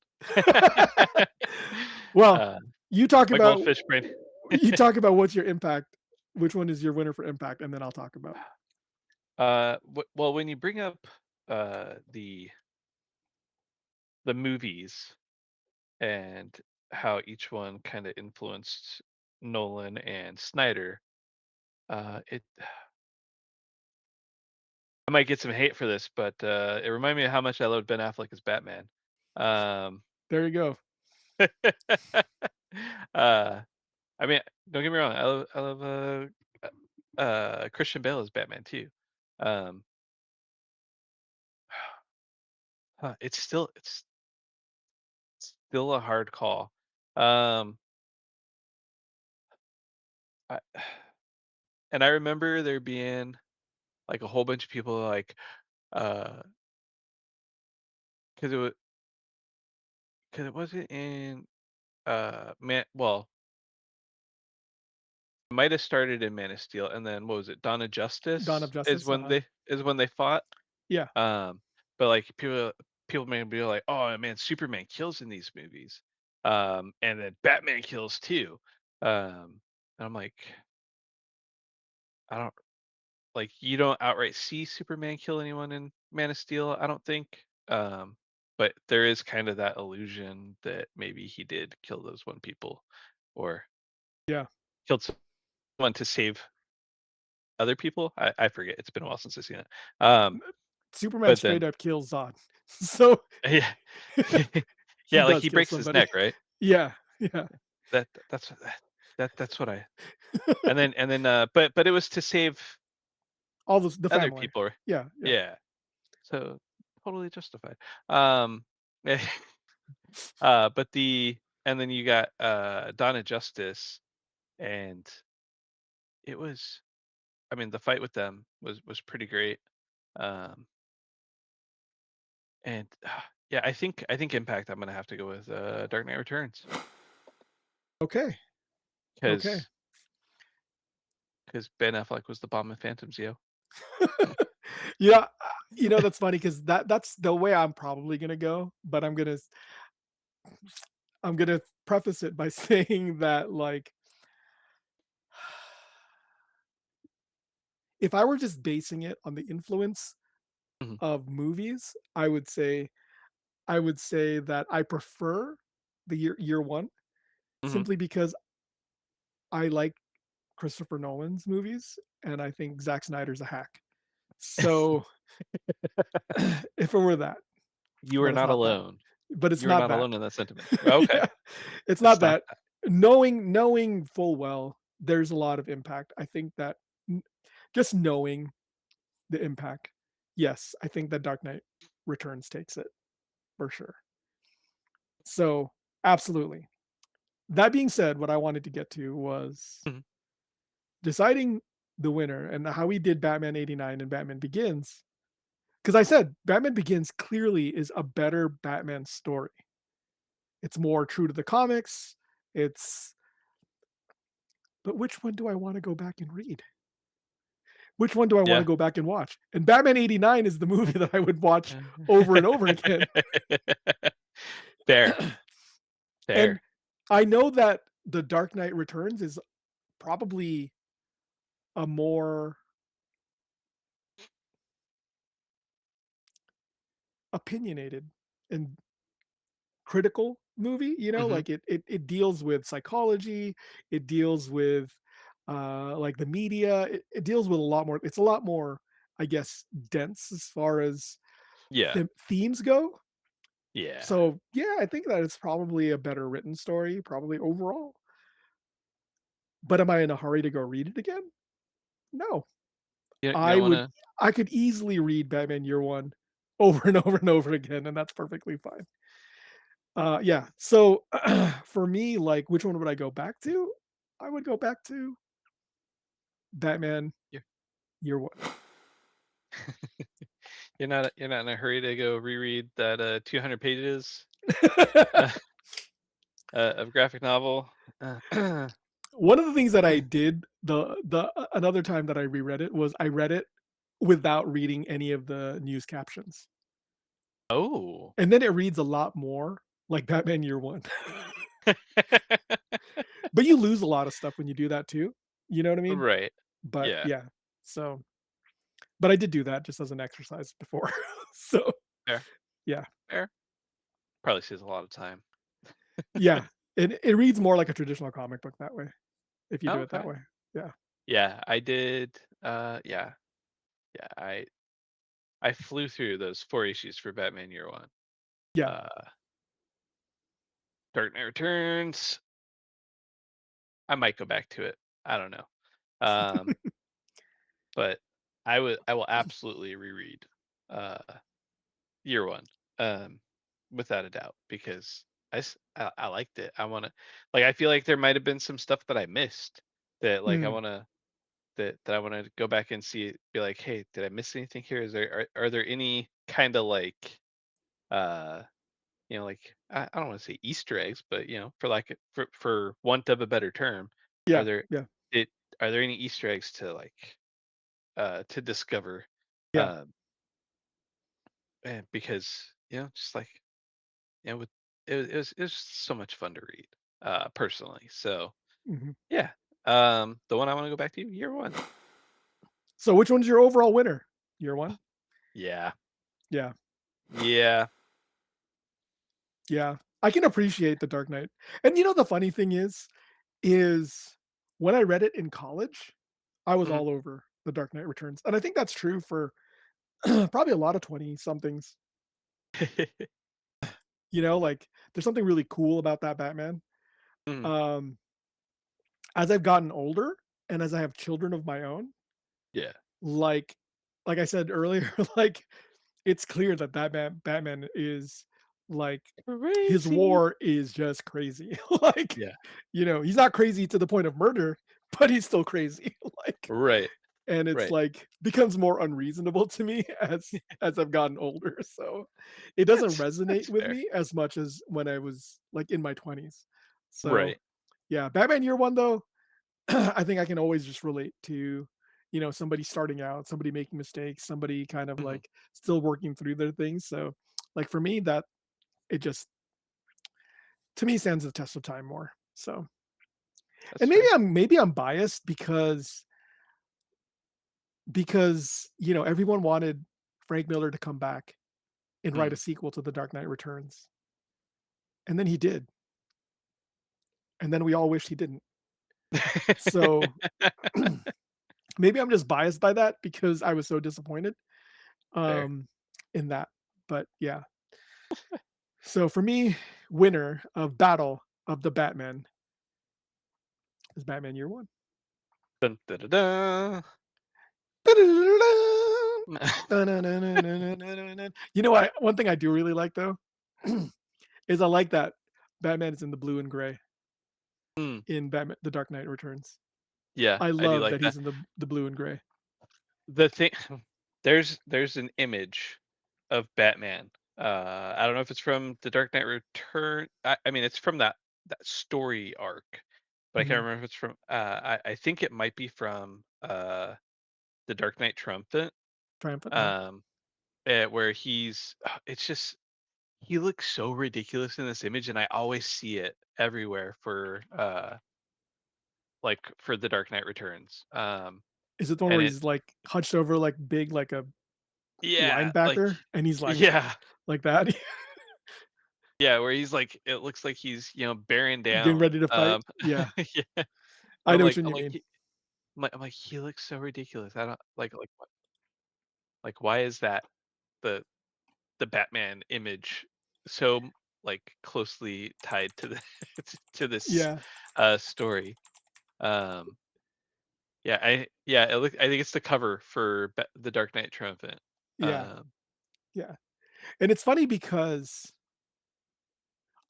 Well, uh, you talk my about goldfish brain. what's your impact, which one is your winner for impact, and then I'll talk about. Well, when you bring up the movies and how each one kind of influenced Nolan and Snyder, it I might get some hate for this, but it reminded me of how much I loved Ben Affleck as Batman. Um, There you go. uh, I mean, don't get me wrong, I love Christian Bale as Batman too. Um, it's still a hard call. Um, I, and I remember there being like a whole bunch of people like uh because it wasn't in man well it might have started in Man of Steel, and then what was it, Dawn of Dawn of Justice is Justice. when Uh-huh. they fought. Yeah. Um, but like people may be like, oh man, Superman kills in these movies. And then Batman kills too. And I'm like, I don't like you don't outright see Superman kill anyone in Man of Steel, I don't think. But there is kind of that illusion that maybe he did kill those one people or Yeah. killed someone to save other people. I forget. It's been a while since I've seen it. Um, Superman but straight then up kills Zod. So yeah, he yeah, like does he kill breaks his somebody. neck, right? Yeah, yeah. That's what I. And then but it was to save All the other family. people. Yeah, yeah. Yeah, so totally justified. Um, but and then you got Donna Justice, and it was, I mean, the fight with them was pretty great. Um, and yeah, I think Impact. I'm gonna have to go with Dark Knight Returns Okay, okay. because Ben Affleck was the bomb in Phantoms, yo. Yeah, that's funny because that's the way I'm probably gonna go, but I'm gonna preface it by saying that, like, if I were just basing it on the influence Mhm, of movies, I would say that I prefer the year one, mhm. simply because I like Christopher Nolan's movies, and I think Zack Snyder's a hack. So, if it were that, You are but it's not not that. alone. But it's You are not not that. alone in that sentiment. Okay, Yeah, it's it's not not that. that. Knowing full well there's a lot of impact, I think that n just knowing the impact, yes, I think that Dark Knight Returns takes it, for sure. So, absolutely. That being said, what I wanted to get to was Mhm, deciding the winner and how we did Batman '89 and Batman Begins. Because I said Batman Begins clearly is a better Batman story. It's more true to the comics. It's But which one do I want to go back and read? Which one do I want to yeah. go back and watch? And Batman '89 is the movie that I would watch over and over again. Fair, And fair. I know that The Dark Knight Returns is probably a more opinionated and critical movie, Mhm. like it deals with psychology, it deals with like the media, it deals with a lot more, it's a lot more, I guess, dense as far as Yeah, themes go. yeah. So yeah, I think that it's probably a better written story, probably overall. But am I in a hurry to go read it again? No. You I don't would wanna. I could easily read Batman Year One over and over and over again, and that's perfectly fine. Yeah. So for me, like, which one would I go back to? I would go back to Batman you're Year One. you're not in a hurry to go reread that 200 pages uh, of graphic novel. One of the things that I did another time that I reread it was I read it without reading any of the news captions, Oh. and then it reads a lot more like Batman Year One. But you lose a lot of stuff when you do that too. You know what I mean? Right. But Yeah. yeah. So, but I did do that just as an exercise before. So Fair. yeah, Fair. Probably saves a lot of time. yeah. It reads more like a traditional comic book that way if you do it that Okay. way. Yeah, Yeah, I did. Yeah, yeah. I flew through those 4 issues for Batman Year One. yeah. Uh, Dark Knight Returns. I might go back to it. I don't know. Um, but I will absolutely reread uh Year One, um, without a doubt, because I liked it. I want to, like, I feel like there might have been some stuff that I missed that, like, I Mm, want to, that I want to go back and see, be like, hey, did I miss anything here? Are there any kind of like uh like, I don't want to say Easter eggs, but for like, for want of a better term, are yeah, there yeah, it are there any Easter eggs to, like, to discover? yeah. Um, and because just like, with it was just so much fun to read, personally. So Mhm. yeah, the one I want to go back to, Year One. So which one's your overall winner? Year One? Yeah, Yeah, yeah. yeah. I can appreciate The Dark Knight. And the funny thing is when I read it in college, I was Mhm. all over The Dark Knight Returns, and I think that's true for probably a lot of 20 somethings. Like there's something really cool about that Batman. Mhm. Um, as I've gotten older and as I have children of my own, Yeah. like like I said earlier, like it's clear that Batman is like his Crazy. war is just crazy. Like, Yeah. he's not crazy to the point of murder, but he's still crazy. Like, Right. and it's Right. like becomes more unreasonable to me as I've gotten older. So it doesn't resonate That's with fair. me as much as when I was like in my 20s. So Right. yeah, Batman Year One though, I think I can always just relate to, somebody starting out, somebody making mistakes, somebody kind of Mhm. like still working through their things. So like for me, that it just to me stands the test of time more. So That's and fair. maybe I'm biased because everyone wanted Frank Miller to come back and write a Mm. sequel to The Dark Knight Returns. And then he did. And then we all wished he didn't. So maybe I'm just biased by that because I was so disappointed Fair. um in that. But yeah. So for me, winner of Battle of the Batman is Batman Year One. Dun, da, da, da. What? One thing I do really like though is I like that Batman is in the blue and gray Mm. in Batman: The Dark Knight Returns. Yeah, I I do love like that that. he's in the blue and gray. The thing there's an image of Batman. I don't know if it's from The Dark Knight Return. I mean, it's from that story arc, but I can't Mhm. remember if it's from. I think it might be from The Dark Knight Triumphant. Triumphant. Uh-huh. Um, where he's. It's just he looks so ridiculous in this image, and I always see it everywhere for like for The Dark Knight Returns. Is it the one And where it he's like hunched over like big like a yeah, like linebacker and he's yeah. like that Yeah, where he's like it looks like he's, bearing getting down. ready to fight? Yeah, Yeah. I I'm know which like one I'm you like mean. he I'm like, "He looks so ridiculous." I don't why is that the Batman image so, like, closely tied to the to this, Yeah, story? Um, I think it's the cover for The Dark Knight Triumphant. yeah, Um, yeah. And it's funny because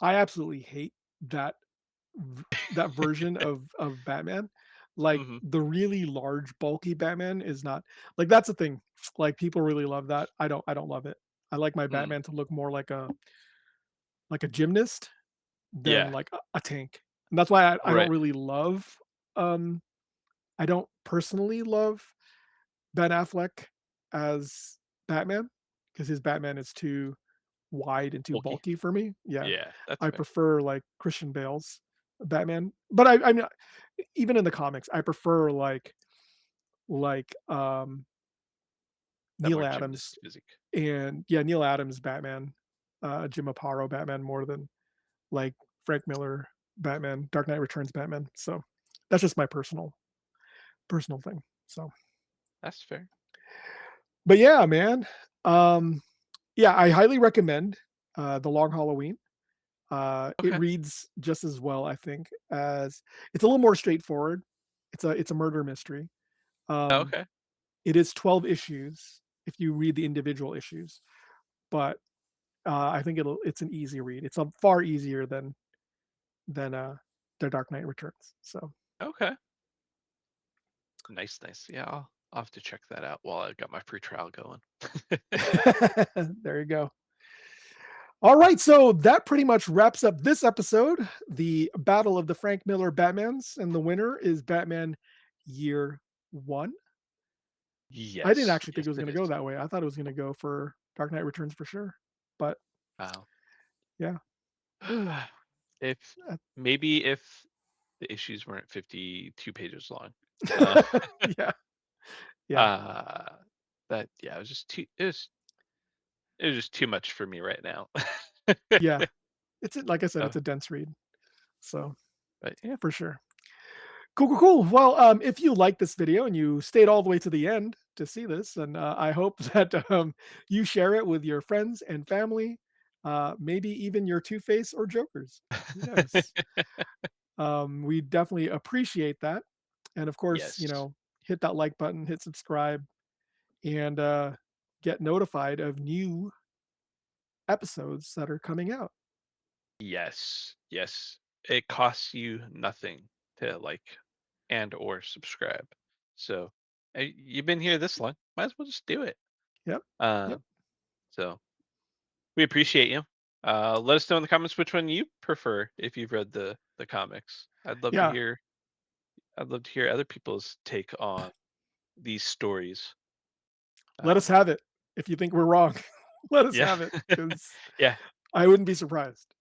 I absolutely hate that that version of Batman. Like mhm, the really large, bulky Batman is not like that's the thing. Like people really love that. I don't love it. I like my mm, Batman to look more like a gymnast than yeah, like a tank. And that's why I don't right, really love um I don't personally love Ben Affleck as Batman because his Batman is too wide and too bulky. bulky for me. Yeah. Yeah, that's I fair. prefer like Christian Bale's Batman. But I'm not even in the comics, I prefer like That Neil more Adams gymnast physique. and yeah, Neil Adams Batman, Jim Aparo Batman more than like Frank Miller Batman, Dark Knight Returns Batman. So that's just my personal thing. So, That's fair. but yeah, man. Um, yeah, I highly recommend The Long Halloween. It Okay. reads just as well, I think, as it's a little more straightforward. It's a murder mystery. Oh, Um, okay. it is 12 issues if you read the individual issues, but I think it's an easy read. It's a far easier than The Dark Knight Returns. So Okay. Nice, nice. Yeah, I'll have to check that out while I got my free trial going. there you go. All right, so that pretty much wraps up this episode, the Battle of the Frank Miller Batmans, and the winner is Batman Year One. I didn't Yes, actually think yes, it was it going to is. go that way. I thought it was going to go for Dark Knight Returns for sure. But Wow. yeah, If uh, maybe if the issues weren't 52 pages long. Uh, yeah, yeah, uh yeah, it was just it was just too much for me right now. yeah. Like I said, So, it's a dense read. So but yeah, for sure. Cool, cool, cool. Well, if you like this video and you stayed all the way to the end to see this, and I hope that you share it with your friends and family, maybe even your Two Face or Jokers. Who knows? We definitely appreciate that, and of course, Yes. hit that like button, hit subscribe, and get notified of new episodes that are coming out. Yes. Yes. It costs you nothing to like and or subscribe. So you've been here this long. Might as well just do it. Yep, yep, Um, so we appreciate you. Let us know in the comments which one you prefer if you've read the comics. yeah. I'd love to hear other people's take on these stories. Let us Um, have it. If you think we're wrong, let us yeah, have it because yeah, I wouldn't be surprised.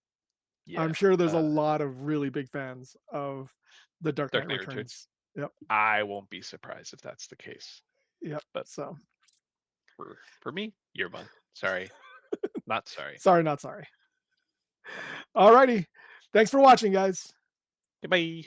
I'm yeah. sure there's a Uh, lot of really big fans of The Dark Dark Knight Knight Returns. Returns. Yep, I won't be surprised if that's the case. yep. But So for me, you're one. Sorry, not sorry. sorry, not sorry. Alrighty. Thanks for watching, guys. Goodbye.